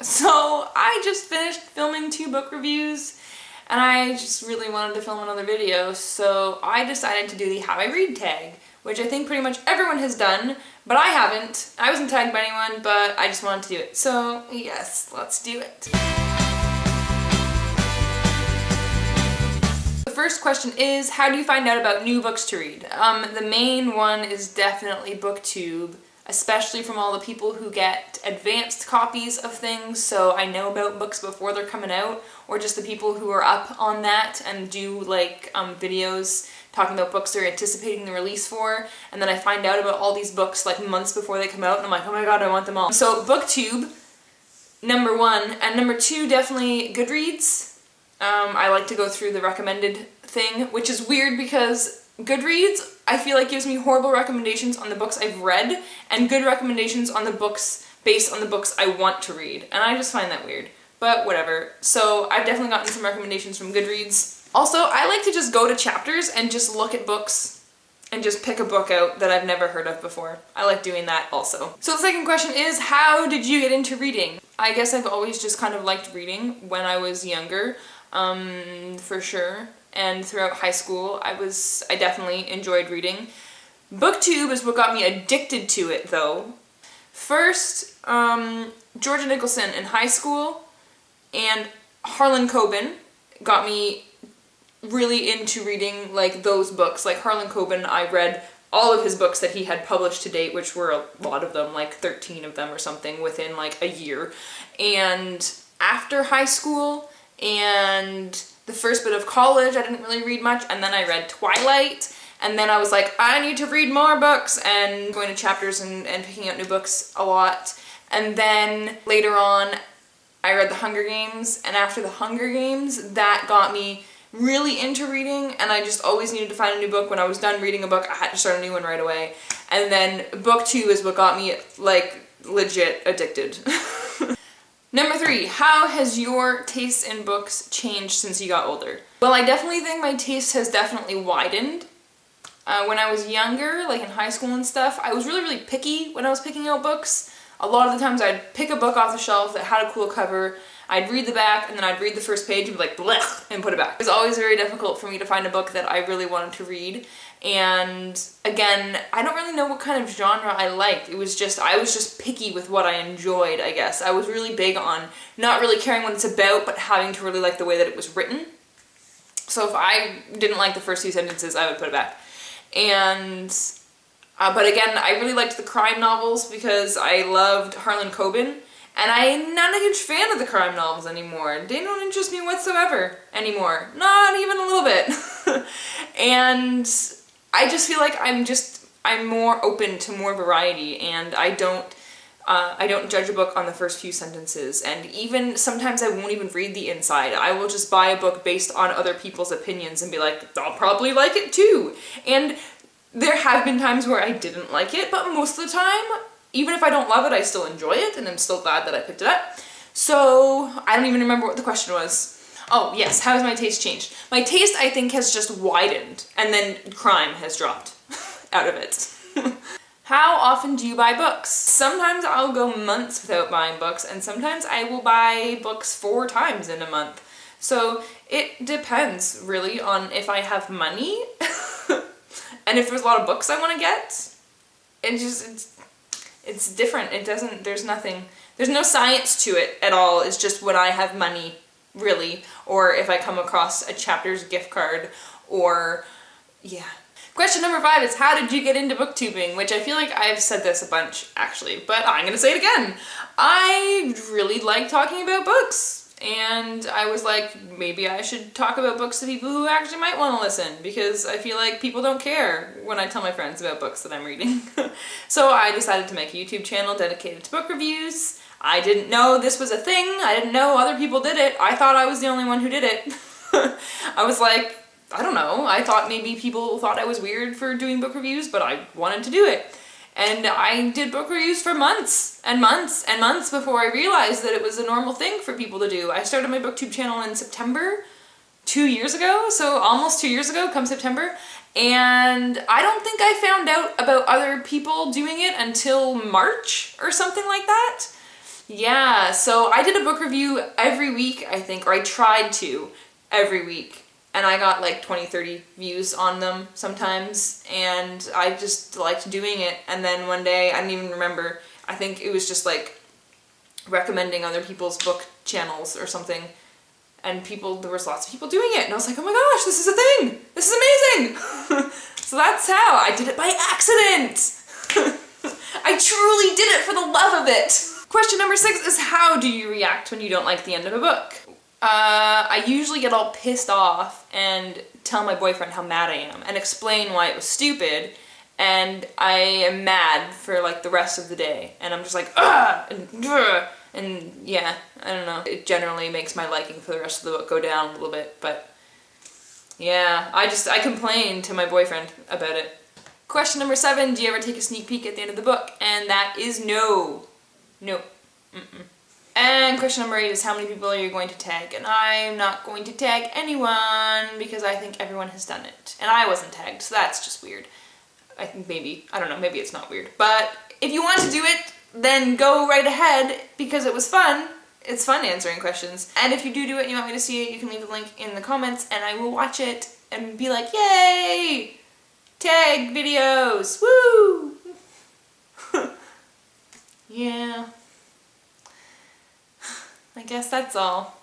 So I just finished filming 2 book reviews and I just really wanted to film another video, so I decided to do the How I Read tag, which I think pretty much everyone has done, but I haven't. I wasn't tagged by anyone, but I just wanted to do it. So yes, let's do it. The first question is, how do you find out about new books to read? The main one is definitely booktube, especially from all the people who get advanced copies of things, so I know about books before they're coming out, or just the people who are up on that and do like videos talking about books they're anticipating the release for, and then I find out about all these books like months before they come out and I'm like, oh my god, I want them all. So booktube, number 1, and number 2, definitely Goodreads. I like to go through the recommended thing, which is weird because Goodreads, I feel like, gives me horrible recommendations on the books I've read and good recommendations on the books based on the books I want to read, and I just find that weird, but whatever. So I've definitely gotten some recommendations from Goodreads. Also, I like to just go to chapters and just look at books and just pick a book out that I've never heard of before. I like doing that also. So the second question is, how did you get into reading? I guess I've always just kind of liked reading when I was younger, for sure. And throughout high school, I definitely enjoyed reading. Booktube is what got me addicted to it, though. First, Georgia Nicholson in high school and Harlan Coben got me really into reading like those books. Like Harlan Coben, I read all of his books that he had published to date, which were a lot of them, like 13 of them or something, within like a year. And after high school and the first bit of college, I didn't really read much, and then I read Twilight, and then I was like, I need to read more books, and going to chapters and picking out new books a lot. And then later on, I read The Hunger Games, and after The Hunger Games, that got me really into reading, and I just always needed to find a new book. When I was done reading a book, I had to start a new one right away. And then BookTube is what got me, like, legit addicted. Number 3, how has your taste in books changed since you got older? Well, I definitely think my taste has definitely widened. When I was younger, like in high school and stuff, I was really picky when I was picking out books. A lot of the times I'd pick a book off the shelf that had a cool cover, I'd read the back, and then I'd read the first page and be like, blech, and put it back. It was always very difficult for me to find a book that I really wanted to read. And again, I don't really know what kind of genre I liked. I was just picky with what I enjoyed, I guess. I was really big on not really caring what it's about, but having to really like the way that it was written. So if I didn't like the first 2 sentences, I would put it back. And, but again, I really liked the crime novels because I loved Harlan Coben, and I'm not a huge fan of the crime novels anymore. They don't interest me whatsoever anymore. Not even a little bit. And I just feel like I'm more open to more variety, and I don't judge a book on the first few sentences, and even sometimes I won't even read the inside. I will just buy a book based on other people's opinions and be like, I'll probably like it too. And there have been times where I didn't like it, but most of the time, even if I don't love it, I still enjoy it, and I'm still glad that I picked it up. So I don't even remember what the question was. Oh yes, how has my taste changed? My taste, I think, has just widened, and then crime has dropped out of it. How often do you buy books? Sometimes I'll go months without buying books, and sometimes I will buy books 4 times in a month. So it depends, really, on if I have money, and if there's a lot of books I want to get. It's different. There's no science to it at all. It's just when I have money, really, or if I come across a Chapters gift card, or yeah. Question number 5 is, how did you get into booktubing? Which I feel like I've said this a bunch, actually, but I'm gonna say it again. I really like talking about books, and I was like, maybe I should talk about books to people who actually might want to listen, because I feel like people don't care when I tell my friends about books that I'm reading. So I decided to make a YouTube channel dedicated to book reviews. I didn't know this was a thing. I didn't know other people did it. I thought I was the only one who did it. I was like, I don't know. I thought maybe people thought I was weird for doing book reviews, but I wanted to do it. And I did book reviews for months and months and months before I realized that it was a normal thing for people to do. I started my booktube channel in September 2 years ago, so almost 2 years ago, come September. And I don't think I found out about other people doing it until March or something like that. Yeah, so I did a book review every week, I think, or I tried to every week. And I got like 20, 30 views on them sometimes, and I just liked doing it. And then one day, I don't even remember, I think it was just like recommending other people's book channels or something, and there was lots of people doing it, and I was like, oh my gosh, this is a thing! This is amazing! So that's how I did it, by accident! I truly did it for the love of it! Question number 6 is, how do you react when you don't like the end of a book? I usually get all pissed off and tell my boyfriend how mad I am and explain why it was stupid, and I am mad for like the rest of the day, and I'm just like, ugh, and yeah, I don't know. It generally makes my liking for the rest of the book go down a little bit, but yeah, I complain to my boyfriend about it. Question number 7, do you ever take a sneak peek at the end of the book? And that is no. No. Mm-mm. And question number 8 is, how many people are you going to tag? And I'm not going to tag anyone because I think everyone has done it. And I wasn't tagged, so that's just weird. I think maybe, I don't know, maybe it's not weird. But if you want to do it, then go right ahead because it was fun. It's fun answering questions. And if you do it and you want me to see it, you can leave the link in the comments and I will watch it and be like, yay! Tag videos! Woo! Yeah. I guess that's all.